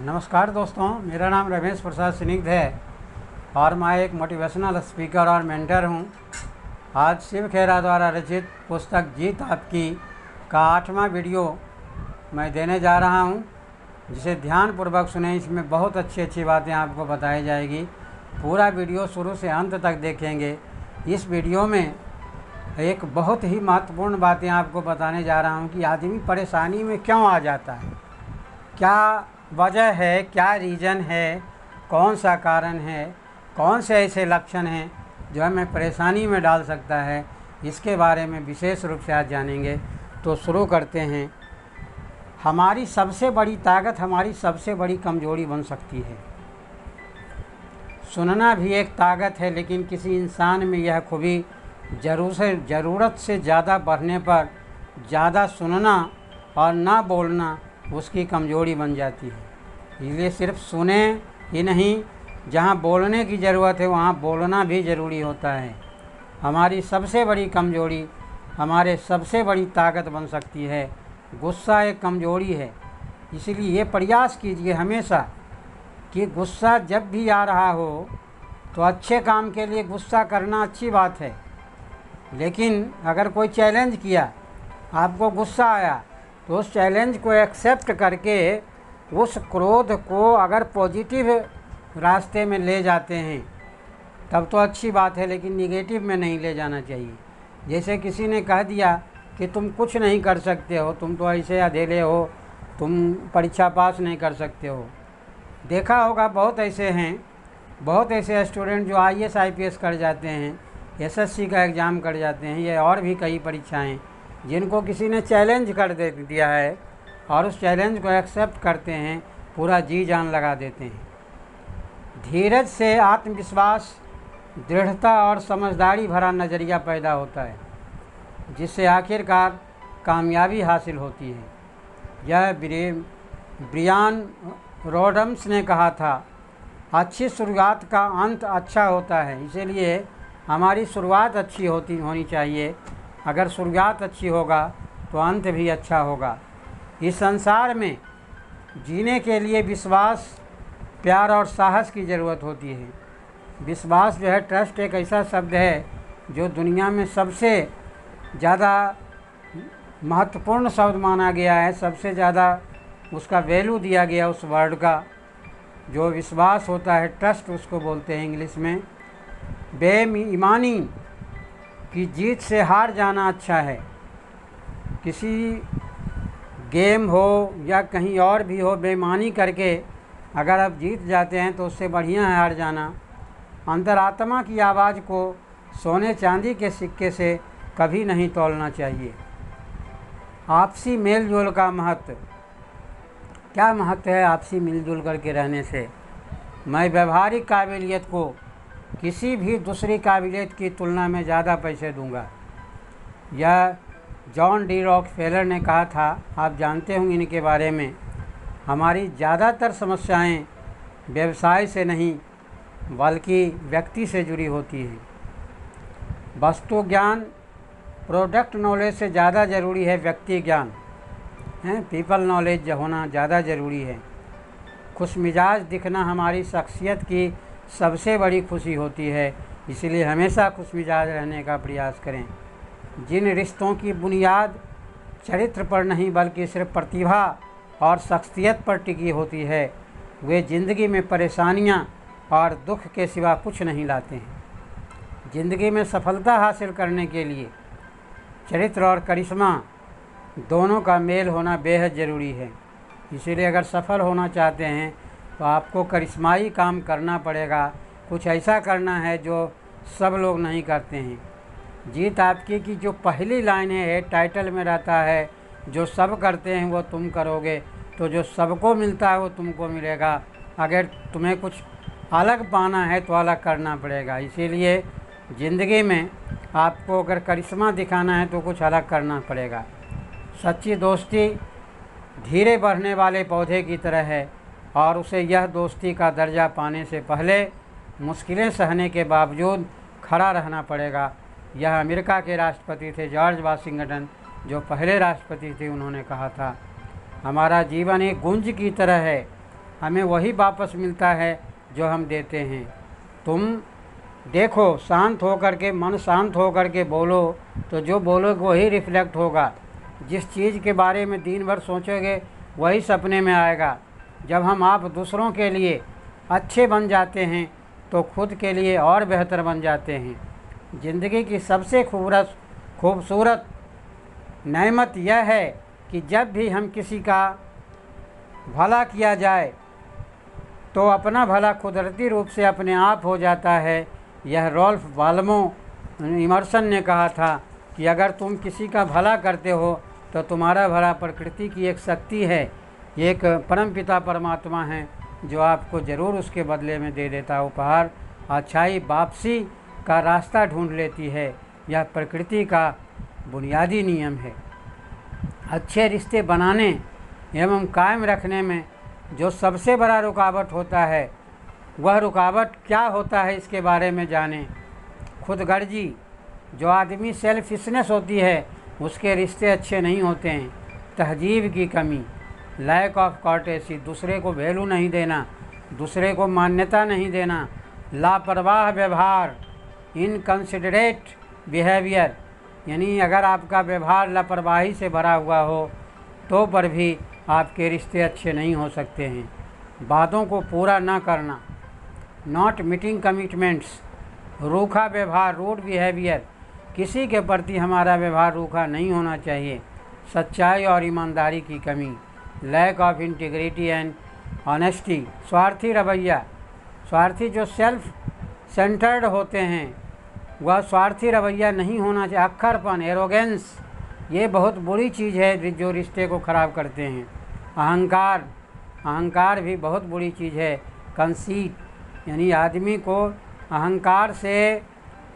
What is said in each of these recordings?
नमस्कार दोस्तों, मेरा नाम रमेश प्रसाद स्निग्ध है और मैं एक मोटिवेशनल स्पीकर और मेंटर हूं। आज शिव खेरा द्वारा रचित पुस्तक जीत आपकी का 8वां वीडियो मैं देने जा रहा हूं, जिसे ध्यानपूर्वक सुने। इसमें बहुत अच्छी बातें आपको बताई जाएगी। पूरा वीडियो शुरू से अंत तक देखेंगे। इस वीडियो में एक बहुत ही महत्वपूर्ण बातें आपको बताने जा रहा हूं कि आदमी परेशानी में क्यों आ जाता है, क्या वजह है, क्या रीज़न है, कौन सा कारण है, कौन से ऐसे लक्षण हैं जो हमें परेशानी में डाल सकता है। इसके बारे में विशेष रूप से आज जानेंगे। तो शुरू करते हैं। हमारी सबसे बड़ी ताकत हमारी सबसे बड़ी कमजोरी बन सकती है। सुनना भी एक ताकत है, लेकिन किसी इंसान में यह खूबी ज़रूरत से ज़्यादा बढ़ने पर ज़्यादा सुनना और ना बोलना उसकी कमजोरी बन जाती है। इसलिए सिर्फ सुने ही नहीं, जहाँ बोलने की ज़रूरत है वहाँ बोलना भी ज़रूरी होता है। हमारी सबसे बड़ी कमजोरी हमारे सबसे बड़ी ताकत बन सकती है। गुस्सा एक कमजोरी है, इसीलिए ये प्रयास कीजिए हमेशा कि गुस्सा जब भी आ रहा हो तो अच्छे काम के लिए गुस्सा करना अच्छी बात है, लेकिन अगर कोई चैलेंज किया, आपको गुस्सा आया, तो उस चैलेंज को एक्सेप्ट करके उस क्रोध को अगर पॉजिटिव रास्ते में ले जाते हैं तब तो अच्छी बात है, लेकिन निगेटिव में नहीं ले जाना चाहिए। जैसे किसी ने कह दिया कि तुम कुछ नहीं कर सकते हो, तुम तो ऐसे अधेले हो, तुम परीक्षा पास नहीं कर सकते हो। देखा होगा बहुत ऐसे स्टूडेंट जो IAS IPS कर जाते हैं, SSC का एग्ज़ाम कर जाते हैं, ये और भी कई परीक्षाएं जिनको किसी ने चैलेंज कर दिया है और उस चैलेंज को एक्सेप्ट करते हैं, पूरा जी जान लगा देते हैं। धीरज से आत्मविश्वास, दृढ़ता और समझदारी भरा नज़रिया पैदा होता है, जिससे आखिरकार कामयाबी हासिल होती है। यह ब्रियान रोडम्स ने कहा था, अच्छी शुरुआत का अंत अच्छा होता है। इसीलिए हमारी शुरुआत अच्छी होनी चाहिए। अगर शुरुआत अच्छी होगा तो अंत भी अच्छा होगा। इस संसार में जीने के लिए विश्वास, प्यार और साहस की ज़रूरत होती है। विश्वास जो है, ट्रस्ट एक ऐसा शब्द है जो दुनिया में सबसे ज़्यादा महत्वपूर्ण शब्द माना गया है। सबसे ज़्यादा उसका वैल्यू दिया गया उस वर्ड का। जो विश्वास होता है, ट्रस्ट उसको बोलते हैं इंग्लिश में। बेईमानी की जीत से हार जाना अच्छा है। किसी गेम हो या कहीं और भी हो, बेईमानी करके अगर आप जीत जाते हैं तो उससे बढ़िया है हार जाना। अंतरात्मा की आवाज़ को सोने चांदी के सिक्के से कभी नहीं तौलना चाहिए। आपसी मेल जोल का महत्व, क्या महत्व है आपसी मिलजुल करके रहने से? मैं व्यवहारिक काबिलियत को किसी भी दूसरी काबिलियत की तुलना में ज़्यादा पैसे दूंगा। यह जॉन डी रॉकफेलर ने कहा था। आप जानते होंगे इनके बारे में। हमारी ज़्यादातर समस्याएं व्यवसाय से नहीं बल्कि व्यक्ति से जुड़ी होती हैं। वस्तु ज्ञान, प्रोडक्ट नॉलेज से ज़्यादा ज़रूरी है व्यक्ति ज्ञान है। पीपल नॉलेज होना ज़्यादा ज़रूरी है। खुश मिजाज दिखना हमारी शख्सियत की सबसे बड़ी खुशी होती है, इसलिए हमेशा खुश मिजाज रहने का प्रयास करें। जिन रिश्तों की बुनियाद चरित्र पर नहीं बल्कि सिर्फ प्रतिभा और शख्सियत पर टिकी होती है, वे ज़िंदगी में परेशानियां और दुख के सिवा कुछ नहीं लाते हैं। ज़िंदगी में सफलता हासिल करने के लिए चरित्र और करिश्मा दोनों का मेल होना बेहद ज़रूरी है। इसीलिए अगर सफल होना चाहते हैं तो आपको करिश्माई काम करना पड़ेगा। कुछ ऐसा करना है जो सब लोग नहीं करते हैं। जीत आपकी की जो पहली लाइन है, टाइटल में रहता है, जो सब करते हैं वो तुम करोगे, तो जो सबको मिलता है वो तुमको मिलेगा। अगर तुम्हें कुछ अलग पाना है तो अलग करना पड़ेगा। इसीलिए ज़िंदगी में आपको अगर करिश्मा दिखाना है तो कुछ अलग करना पड़ेगा। सच्ची दोस्ती धीरे बढ़ने वाले पौधे की तरह है और उसे यह दोस्ती का दर्जा पाने से पहले मुश्किलें सहने के बावजूद खड़ा रहना पड़ेगा। यह अमेरिका के राष्ट्रपति थे जॉर्ज वाशिंगटन, जो पहले राष्ट्रपति थे। उन्होंने कहा था, हमारा जीवन एक गुंज की तरह है, हमें वही वापस मिलता है जो हम देते हैं। तुम देखो, शांत होकर के, मन शांत होकर के बोलो तो जो बोलोगे वही रिफ्लेक्ट होगा। जिस चीज़ के बारे में दिन भर सोचोगे वही सपने में आएगा। जब हम आप दूसरों के लिए अच्छे बन जाते हैं तो खुद के लिए और बेहतर बन जाते हैं। ज़िंदगी की सबसे खूबसूरत नेमत यह है कि जब भी हम किसी का भला किया जाए तो अपना भला कुदरती रूप से अपने आप हो जाता है। यह रॉल्फ वाल्मो इमर्सन ने कहा था कि अगर तुम किसी का भला करते हो तो तुम्हारा भला प्रकृति की एक शक्ति है, एक परमपिता परमात्मा है जो आपको ज़रूर उसके बदले में दे देता है उपहार। अच्छाई वापसी का रास्ता ढूंढ लेती है, यह प्रकृति का बुनियादी नियम है। अच्छे रिश्ते बनाने एवं कायम रखने में जो सबसे बड़ा रुकावट होता है, वह रुकावट क्या होता है इसके बारे में जानें। खुदगर्जी, जो आदमी सेल्फिशनेस होती है उसके रिश्ते अच्छे नहीं होते हैं। तहजीब की कमी, लैक ऑफ कॉर्टेसी, दूसरे को वैल्यू नहीं देना, दूसरे को मान्यता नहीं देना, लापरवाह व्यवहार, इनकंसिडरेट बिहेवियर, यानी अगर आपका व्यवहार लापरवाही से भरा हुआ हो तो पर भी आपके रिश्ते अच्छे नहीं हो सकते हैं। बातों को पूरा ना करना, नॉट मीटिंग कमिटमेंट्स, रूखा व्यवहार, रूड बिहेवियर, किसी के प्रति हमारा व्यवहार रूखा नहीं होना चाहिए। सच्चाई और ईमानदारी की कमी, lack of integrity and honesty, स्वार्थी रवैया, स्वार्थी जो सेल्फ सेंटर्ड होते हैं वह स्वार्थी रवैया नहीं होना चाहिए। अक्खरपन, एरोगेंस, ये बहुत बुरी चीज़ है जो रिश्ते को ख़राब करते हैं। अहंकार, अहंकार भी बहुत बुरी चीज़ है। कंसीट, यानी आदमी को अहंकार से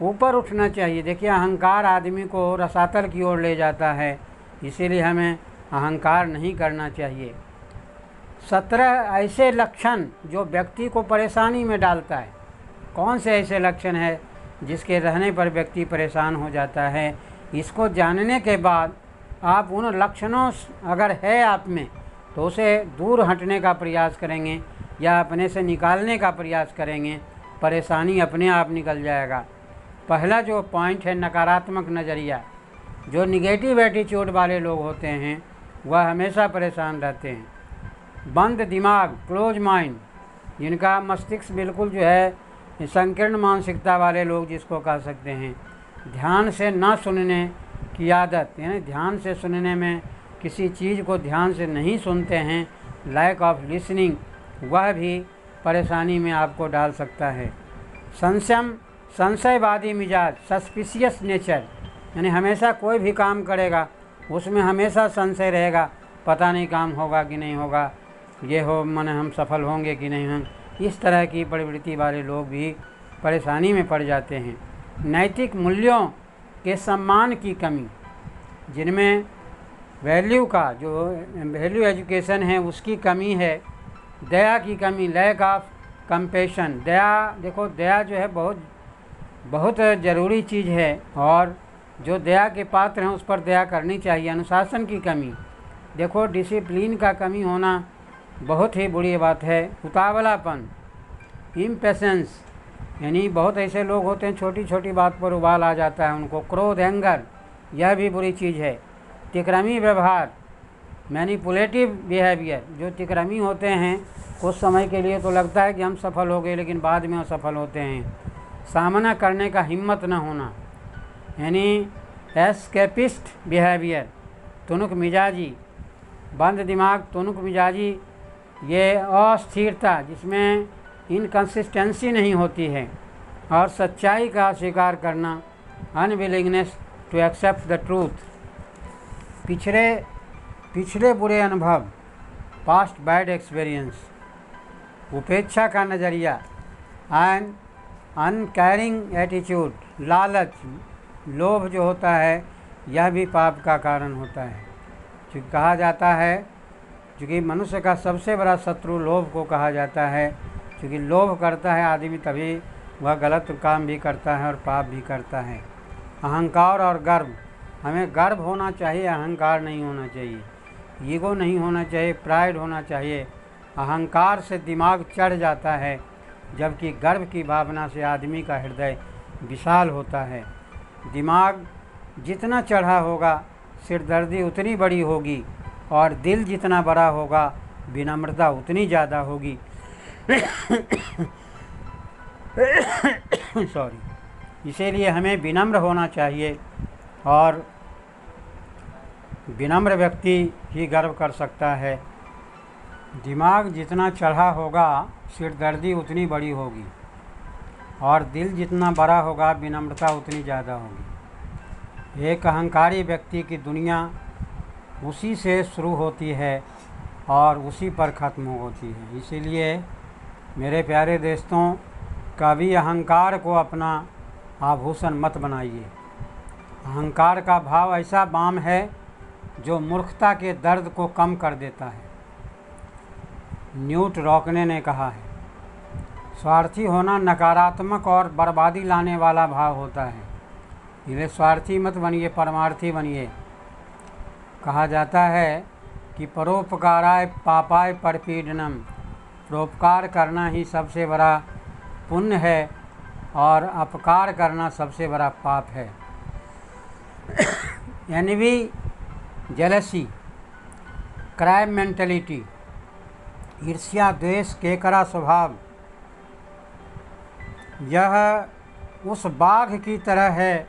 ऊपर उठना चाहिए। देखिए, अहंकार आदमी को रसातल की ओर ले जाता है, इसीलिए हमें अहंकार नहीं करना चाहिए। 17 ऐसे लक्षण जो व्यक्ति को परेशानी में डालता है। कौन से ऐसे लक्षण है जिसके रहने पर व्यक्ति परेशान हो जाता है? इसको जानने के बाद आप उन लक्षणों अगर है आप में तो उसे दूर हटने का प्रयास करेंगे या अपने से निकालने का प्रयास करेंगे, परेशानी अपने आप निकल जाएगा। पहला जो पॉइंट है, नकारात्मक नज़रिया। जो निगेटिव एटीट्यूड वाले लोग होते हैं वह हमेशा परेशान रहते हैं। बंद दिमाग, क्लोज माइंड, जिनका मस्तिष्क बिल्कुल जो है संकीर्ण मानसिकता वाले लोग जिसको कह सकते हैं। ध्यान से ना सुनने की आदत, यानी ध्यान से सुनने में किसी चीज़ को ध्यान से नहीं सुनते हैं, लैक ऑफ लिसनिंग, वह भी परेशानी में आपको डाल सकता है। संशयवादी मिजाज, सस्पिशियस नेचर, यानी हमेशा कोई भी काम करेगा उसमें हमेशा संशय रहेगा, पता नहीं काम होगा कि नहीं होगा, ये हो माने हम सफल होंगे कि नहीं होंगे। इस तरह की प्रवृत्ति वाले लोग भी परेशानी में पड़ जाते हैं। नैतिक मूल्यों के सम्मान की कमी, जिनमें वैल्यू का जो वैल्यू एजुकेशन है उसकी कमी है। दया की कमी, लैक ऑफ कंपैशन, दया, देखो दया जो है बहुत ज़रूरी चीज़ है और जो दया के पात्र हैं उस पर दया करनी चाहिए। अनुशासन की कमी, देखो डिसिप्लिन का कमी होना बहुत ही बुरी बात है। उतावलापन, इम्पेशेंस, यानी बहुत ऐसे लोग होते हैं छोटी छोटी बात पर उबाल आ जाता है उनको। क्रोध, एंगर, यह भी बुरी चीज़ है। तिकरमी व्यवहार, मैनिपुलेटिव बिहेवियर, जो तिकरमी होते हैं कुछ समय के लिए तो लगता है कि हम सफल हो गए लेकिन बाद में असफल होते हैं। सामना करने का हिम्मत न होना, यानी एस्केपिस्ट बिहेवियर, तुनुक मिजाजी, बंद दिमाग, तुनुक मिजाजी, ये अस्थिरता जिसमें इनकंसिस्टेंसी नहीं होती है। और सच्चाई का स्वीकार करना, unwillingness to accept the truth. पिछले बुरे अनुभव, पास्ट बैड एक्सपीरियंस। उपेक्षा का नज़रिया, एंड अनकेयरिंग एटीट्यूड, लालच, लोभ जो होता है यह भी पाप का कारण होता है। क्योंकि कहा जाता है, क्योंकि मनुष्य का सबसे बड़ा शत्रु लोभ को कहा जाता है। क्योंकि लोभ करता है आदमी तभी वह गलत काम भी करता है और पाप भी करता है। अहंकार और गर्व, हमें गर्व होना चाहिए, अहंकार नहीं होना चाहिए। ईगो नहीं होना चाहिए, प्राइड होना चाहिए। अहंकार से दिमाग चढ़ जाता है, जबकि गर्व की भावना से आदमी का हृदय विशाल होता है। दिमाग जितना चढ़ा होगा सिरदर्दी उतनी बड़ी होगी, और दिल जितना बड़ा होगा विनम्रता उतनी ज़्यादा होगी। सॉरी। इसीलिए हमें विनम्र होना चाहिए, और विनम्र व्यक्ति ही गर्व कर सकता है। दिमाग जितना चढ़ा होगा सिरदर्दी उतनी बड़ी होगी, और दिल जितना बड़ा होगा विनम्रता उतनी ज़्यादा होगी। एक अहंकारी व्यक्ति की दुनिया उसी से शुरू होती है और उसी पर ख़त्म होती है। इसीलिए मेरे प्यारे दोस्तों, कभी अहंकार को अपना आभूषण मत बनाइए। अहंकार का भाव ऐसा बाम है जो मूर्खता के दर्द को कम कर देता है। न्यूट रॉकने ने कहा है, स्वार्थी होना नकारात्मक और बर्बादी लाने वाला भाव होता है। इसलिए स्वार्थी मत बनिए, परमार्थी बनिए। कहा जाता है कि परोपकाराय पापाय परपीडनम, परोपकार करना ही सबसे बड़ा पुण्य है और अपकार करना सबसे बड़ा पाप है। एनवी, जेलसी, क्राइम मेंटलिटी, ईर्ष्या, द्वेष, केकरा स्वभाव, यह उस बाघ की तरह है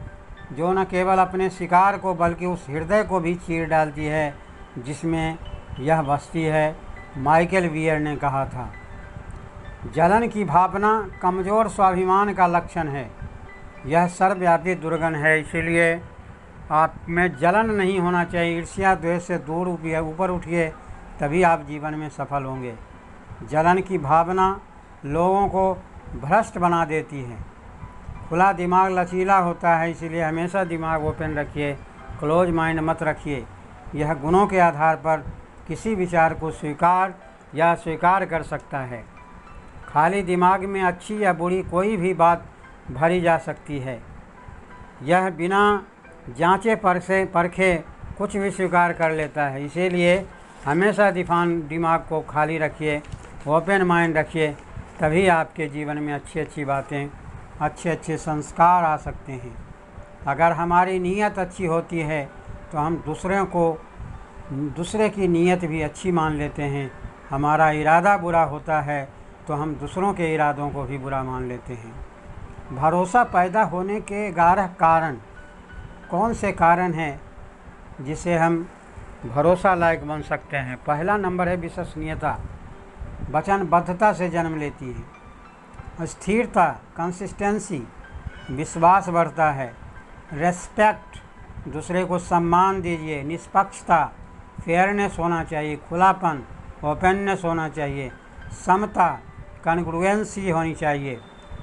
जो न केवल अपने शिकार को बल्कि उस हृदय को भी चीर डालती है जिसमें यह बसती है। माइकल वीयर ने कहा था, जलन की भावना कमज़ोर स्वाभिमान का लक्षण है। यह सर्वव्यापी दुर्गुण है। इसीलिए आप में जलन नहीं होना चाहिए। ईर्ष्या द्वेष से दूर ऊपर उठिए, तभी आप जीवन में सफल होंगे। जलन की भावना लोगों को भ्रष्ट बना देती है। खुला दिमाग लचीला होता है, इसीलिए हमेशा दिमाग ओपन रखिए, क्लोज माइंड मत रखिए। यह गुणों के आधार पर किसी विचार को स्वीकार या अस्वीकार कर सकता है। खाली दिमाग में अच्छी या बुरी कोई भी बात भरी जा सकती है। यह बिना जांचे परखे कुछ भी स्वीकार कर लेता है। इसीलिए हमेशा दिमाग को खाली रखिए, ओपन माइंड रखिए, तभी आपके जीवन में अच्छी अच्छी बातें, अच्छे अच्छे संस्कार आ सकते हैं। अगर हमारी नीयत अच्छी होती है तो हम दूसरे की नीयत भी अच्छी मान लेते हैं। हमारा इरादा बुरा होता है तो हम दूसरों के इरादों को भी बुरा मान लेते हैं। भरोसा पैदा होने के 11 कारण, कौन से कारण हैं जिसे हम भरोसा लायक बन सकते हैं? पहला नंबर है विश्वसनीयता। वचनबद्धता से जन्म लेती है। स्थिरता, कंसिस्टेंसी, विश्वास बढ़ता है। रेस्पेक्ट, दूसरे को सम्मान दीजिए। निष्पक्षता, फेयरनेस होना चाहिए। खुलापन, ओपननेस होना चाहिए। समता, कॉन्ग्रुएंसी होनी चाहिए।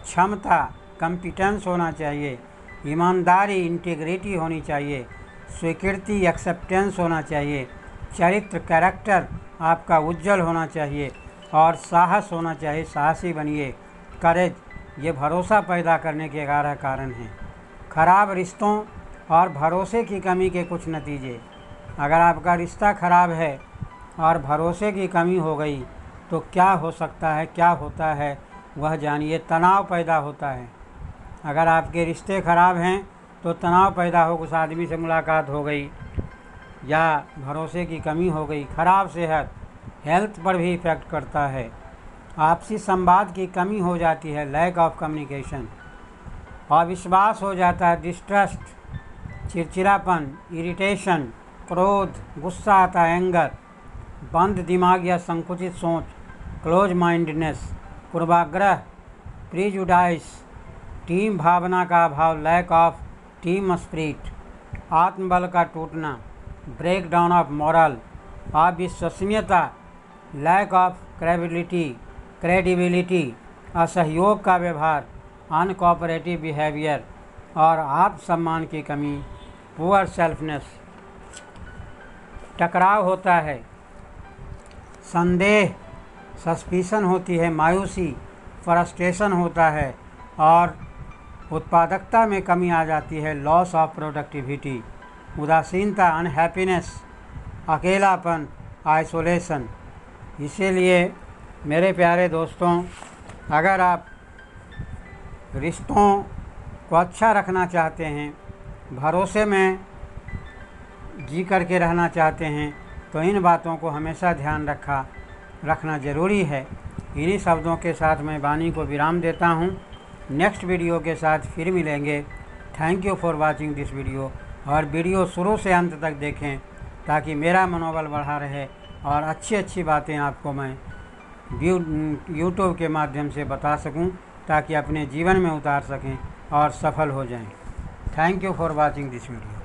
क्षमता, कॉम्पिटेंस होना चाहिए। ईमानदारी, इंटीग्रिटी होनी चाहिए। स्वीकृति, एक्सेप्टेंस होना चाहिए। चरित्र, कैरेक्टर आपका उज्जवल होना चाहिए। और साहस होना चाहिए, साहसी बनिए। करेज, ये भरोसा पैदा करने के 11 कारण हैं। खराब रिश्तों और भरोसे की कमी के कुछ नतीजे। अगर आपका रिश्ता खराब है और भरोसे की कमी हो गई तो क्या हो सकता है, क्या होता है वह जानिए। तनाव पैदा होता है। अगर आपके रिश्ते खराब हैं तो तनाव पैदा हो, उस आदमी से मुलाकात हो गई या भरोसे की कमी हो गई। खराब सेहत हेल्थ पर भी इफ़ेक्ट करता है। आपसी संवाद की कमी हो जाती है, लैक ऑफ कम्युनिकेशन। अविश्वास हो जाता है, डिस्ट्रस्ट, चिड़चिड़ापन, इरिटेशन, क्रोध, गुस्सा आता है, एंगर। बंद दिमाग या संकुचित सोच, क्लोज माइंडनेस, पूर्वाग्रह, प्रीजुडाइस, टीम भावना का अभाव, लैक ऑफ टीम स्पिरिट, आत्मबल का टूटना, ब्रेक डाउन ऑफ मॉरल, अविश्वसनीयता, लैक ऑफ क्रेडिबिलिटी, असहयोग का व्यवहार, अनकोऑपरेटिव बिहेवियर और आत्मसम्मान की कमी, पुअर सेल्फनेस। टकराव होता है, संदेह, सस्पिशन होती है, मायूसी, फ्रस्ट्रेशन होता है और उत्पादकता में कमी आ जाती है, लॉस ऑफ प्रोडक्टिविटी, उदासीनता, अनहैप्पीनेस, अकेलापन, आइसोलेशन। इसीलिए मेरे प्यारे दोस्तों, अगर आप रिश्तों को अच्छा रखना चाहते हैं, भरोसे में जी करके रहना चाहते हैं, तो इन बातों को हमेशा ध्यान रखना ज़रूरी है। इन्हीं शब्दों के साथ मैं वाणी को विराम देता हूँ। नेक्स्ट वीडियो के साथ फिर मिलेंगे। Thank you for watching this video. और वीडियो शुरू से अंत तक देखें ताकि मेरा मनोबल बढ़ा रहे और अच्छी अच्छी बातें आपको मैं यूट्यूब के माध्यम से बता सकूं, ताकि अपने जीवन में उतार सकें और सफल हो जाएं। Thank you for watching this video.